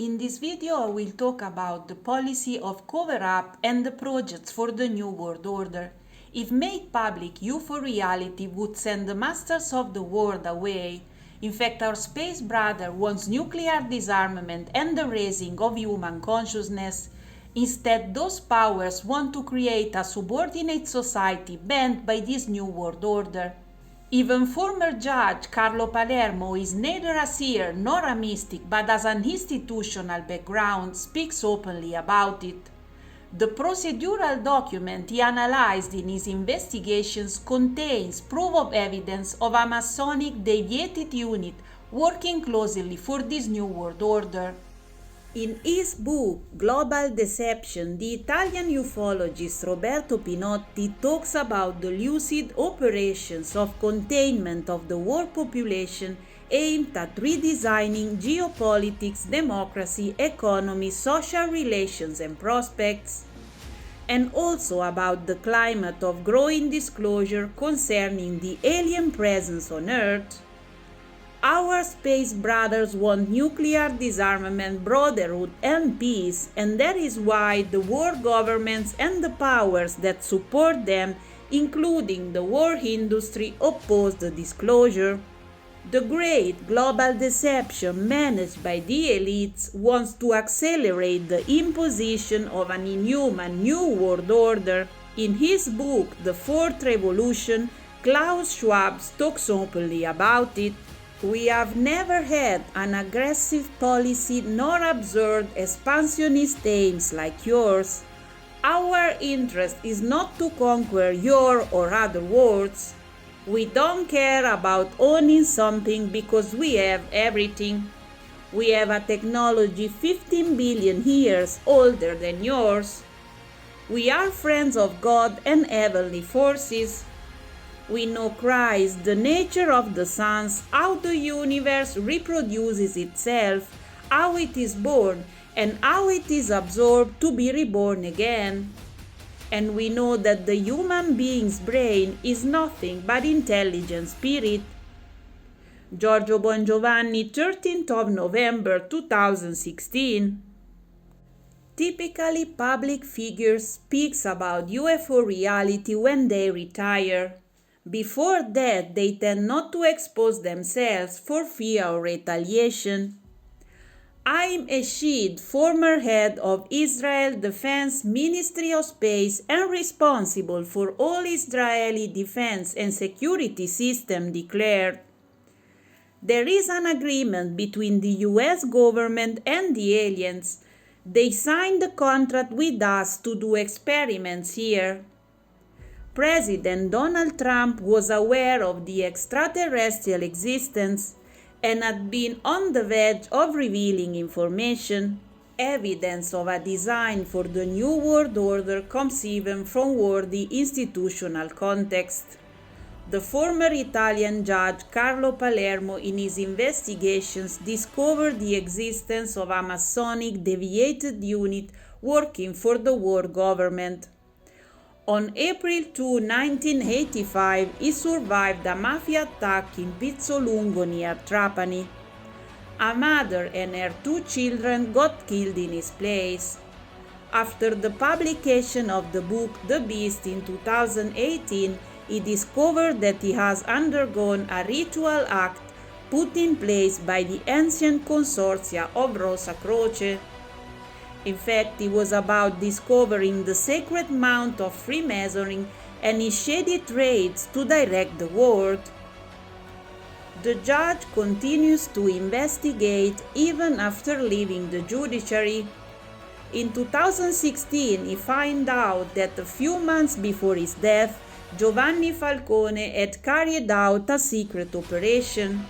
In this video I will talk about the policy of cover-up and the projects for the New World Order. If made public, UFO reality would send the masters of the world away. In fact, our space brother wants nuclear disarmament and the raising of human consciousness. Instead, those powers want to create a subordinate society banned by this New World Order. Even former Judge Carlo Palermo is neither a seer nor a mystic, but has an institutional background, speaks openly about it. The procedural document he analyzed in his investigations contains proof of evidence of a Masonic deviated unit working closely for this New World Order. In his book Global Deception, the Italian ufologist Roberto Pinotti talks about the lucid operations of containment of the world population aimed at redesigning geopolitics, democracy, economy, social relations and prospects, and also about the climate of growing disclosure concerning the alien presence on Earth. Our space brothers want nuclear disarmament, brotherhood, and peace, and that is why the world governments and the powers that support them, including the war industry, oppose the disclosure. The great global deception managed by the elites wants to accelerate the imposition of an inhuman new world order. In his book, The Fourth Revolution, Klaus Schwab talks openly about it. We have never had an aggressive policy nor observed expansionist aims like yours. Our interest is not to conquer your or other worlds. We don't care about owning something because we have everything. We have a technology 15 billion years older than yours. We are friends of God and heavenly forces. We know Christ, the nature of the suns, how the universe reproduces itself, how it is born, and how it is absorbed to be reborn again. And we know that the human being's brain is nothing but intelligent spirit. Giorgio Bongiovanni, 13th of November 2016. Typically, public figures speaks about UFO reality when they retire. Before that, they tend not to expose themselves for fear of retaliation. Haim Eshed, former head of Israel Defense Ministry of Space and responsible for all Israeli defense and security system, declared, "There is an agreement between the US government and the aliens. They signed the contract with us to do experiments here." President Donald Trump was aware of the extraterrestrial existence and had been on the verge of revealing information. Evidence of a design for the New World Order comes even from worthy institutional context. The former Italian judge Carlo Palermo in his investigations discovered the existence of a Masonic deviated unit working for the world government. On April 2, 1985, he survived a mafia attack in Pizzolungo near Trapani. A mother and her 2 children got killed in his place. After the publication of the book The Beast in 2018, he discovered that he has undergone a ritual act put in place by the ancient consortia of Rosa Croce. In fact, it was about discovering the sacred mount of Freemasonry and he shaded raids to direct the world. The judge continues to investigate even after leaving the judiciary. In 2016, he found out that a few months before his death, Giovanni Falcone had carried out a secret operation.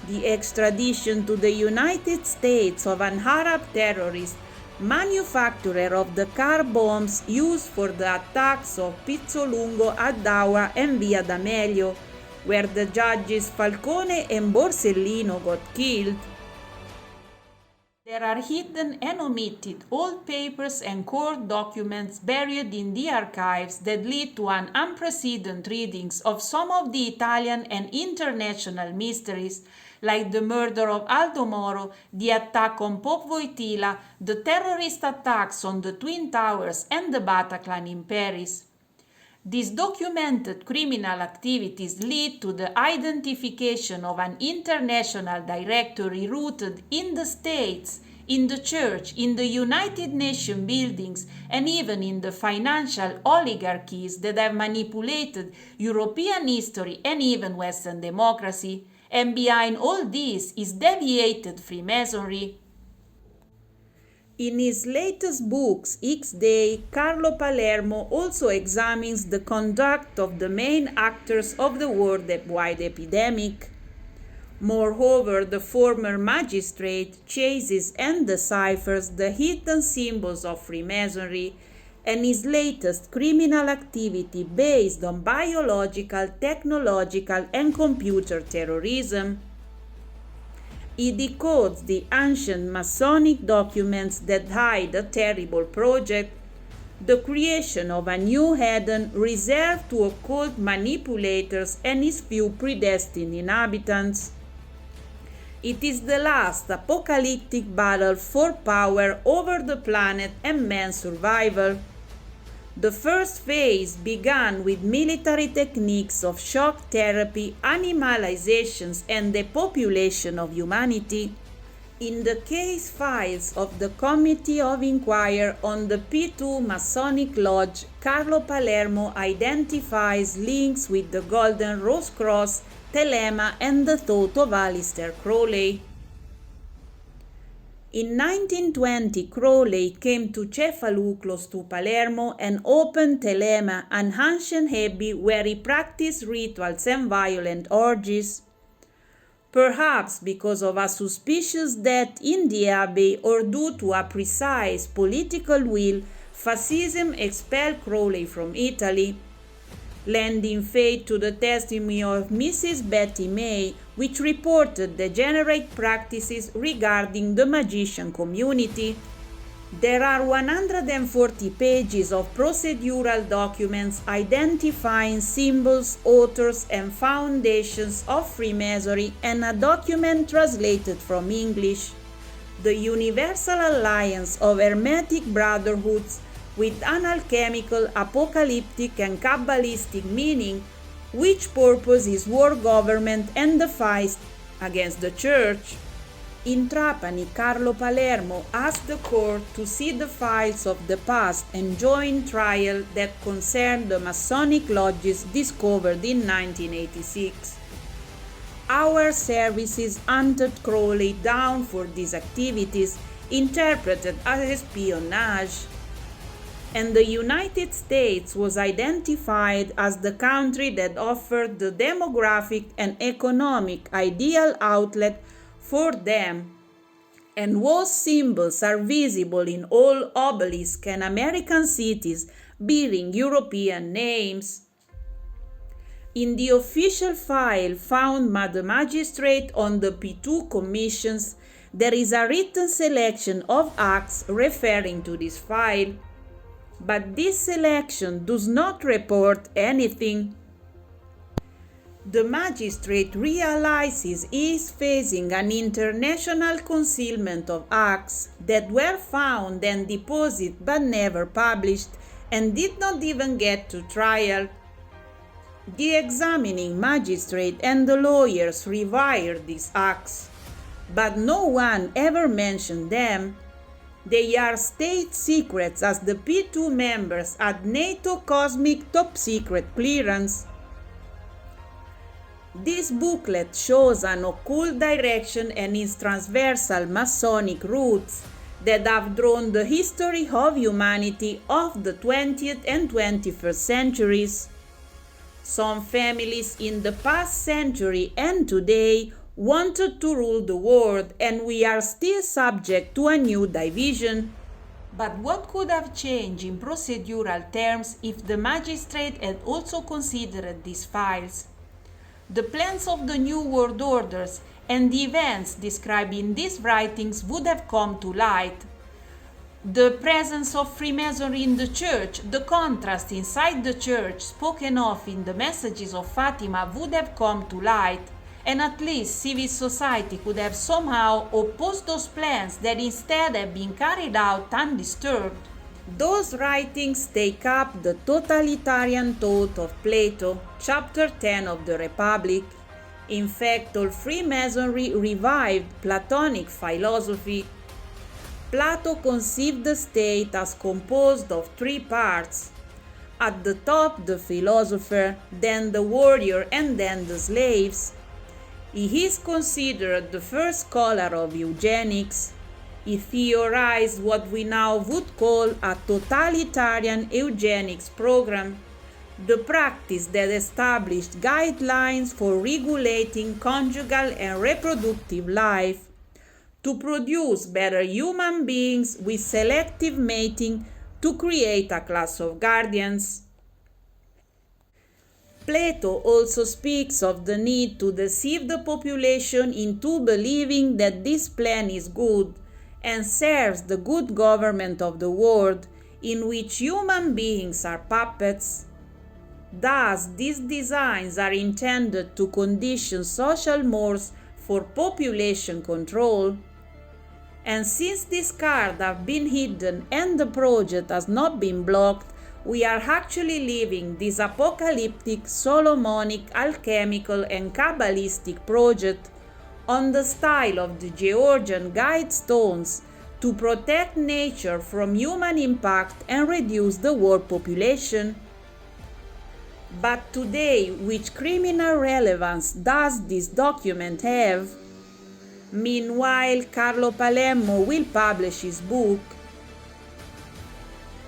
The extradition to the United States of an Arab terrorist, manufacturer of the car bombs used for the attacks of Pizzolungo, Addaura and Via D'Amelio, where the judges Falcone and Borsellino got killed. There are hidden and omitted old papers and court documents buried in the archives that lead to an unprecedented readings of some of the Italian and international mysteries like the murder of Aldo Moro, the attack on Pope Wojtyla, the terrorist attacks on the Twin Towers and the Bataclan in Paris. These documented criminal activities lead to the identification of an international directory rooted in the states, in the church, in the United Nations buildings, and even in the financial oligarchies that have manipulated European history and even Western democracy. And behind all this is deviated Freemasonry. In his latest books, X-Day, Carlo Palermo also examines the conduct of the main actors of the worldwide epidemic. Moreover, the former magistrate chases and deciphers the hidden symbols of Freemasonry, and his latest criminal activity based on biological, technological, and computer terrorism. He decodes the ancient Masonic documents that hide a terrible project, the creation of a new Eden reserved to occult manipulators and his few predestined inhabitants. It is the last apocalyptic battle for power over the planet and man's survival. The first phase began with military techniques of shock therapy, animalizations, and depopulation of humanity. In the case files of the Committee of Inquiry on the P2 Masonic Lodge, Carlo Palermo identifies links with the Golden Rose Cross, Telema, and the thought of Aleister Crowley. In 1920, Crowley came to Cefalù, to Palermo, and opened Telema, an ancient abbey where he practiced rituals and violent orgies. Perhaps because of a suspicious death in the abbey or due to a precise political will, fascism expelled Crowley from Italy, lending faith to the testimony of Mrs. Betty May, which reported degenerate practices regarding the magician community. There are 140 pages of procedural documents identifying symbols, authors, and foundations of Freemasonry, and a document translated from English, The Universal Alliance of Hermetic Brotherhoods, with an alchemical, apocalyptic, and Kabbalistic meaning, which purpose is world government and the fight against the Church. In Trapani, Carlo Palermo asked the court to see the files of the past and joint trial that concerned the Masonic lodges discovered in 1986. Our services hunted Crowley down for these activities, interpreted as espionage, and the United States was identified as the country that offered the demographic and economic ideal outlet for them, and whose symbols are visible in all obelisks and American cities bearing European names. In the official file found by the magistrate on the P2 commissions, there is a written selection of acts referring to this file. But this selection does not report anything. The magistrate realizes he is facing an international concealment of acts that were found and deposited but never published and did not even get to trial. The examining magistrate and the lawyers revired these acts, but no one ever mentioned them. They are state secrets, as the P2 members had NATO Cosmic Top Secret clearance. This booklet shows an occult direction and its transversal Masonic roots that have drawn the history of humanity of the 20th and 21st centuries. Some families in the past century and today wanted to rule the world, and we are still subject to a new division. But what could have changed in procedural terms if the magistrate had also considered these files? The plans of the New World Orders and the events described in these writings would have come to light. The presence of Freemasonry in the Church, the contrast inside the Church spoken of in the messages of Fatima would have come to light, and at least civil society could have somehow opposed those plans that instead have been carried out undisturbed. Those writings take up the totalitarian thought of Plato, chapter 10 of the Republic. In fact, all Freemasonry revived Platonic philosophy. Plato conceived the state as composed of three parts. At the top, the philosopher, then the warrior, and then the slaves. He is considered the first scholar of eugenics. He theorized what we now would call a totalitarian eugenics program, the practice that established guidelines for regulating conjugal and reproductive life to produce better human beings with selective mating to create a class of guardians. Plato also speaks of the need to deceive the population into believing that this plan is good and serves the good government of the world, in which human beings are puppets. Thus, these designs are intended to condition social mores for population control. And since these cards have been hidden and the project has not been blocked, we are actually living this apocalyptic, Solomonic, alchemical, and Kabbalistic project on the style of the Georgian guide stones to protect nature from human impact and reduce the world population. But today, which criminal relevance does this document have? Meanwhile, Carlo Palermo will publish his book.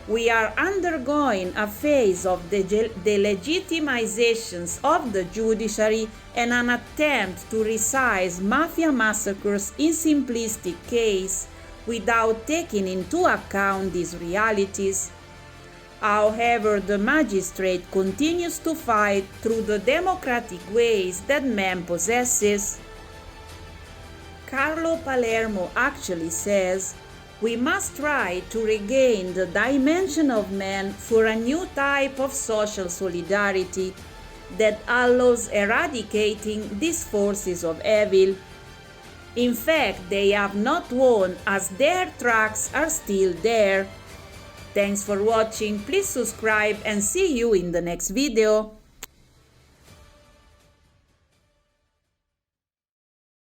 We are undergoing a phase of the delegitimizations of the judiciary and an attempt to resize mafia massacres in simplistic case without taking into account these realities. However, the magistrate continues to fight through the democratic ways that man possesses. Carlo Palermo actually says, we must try to regain the dimension of man for a new type of social solidarity that allows eradicating these forces of evil. In fact, they have not won as their tracks are still there. Thanks for watching, please subscribe and see you in the next video.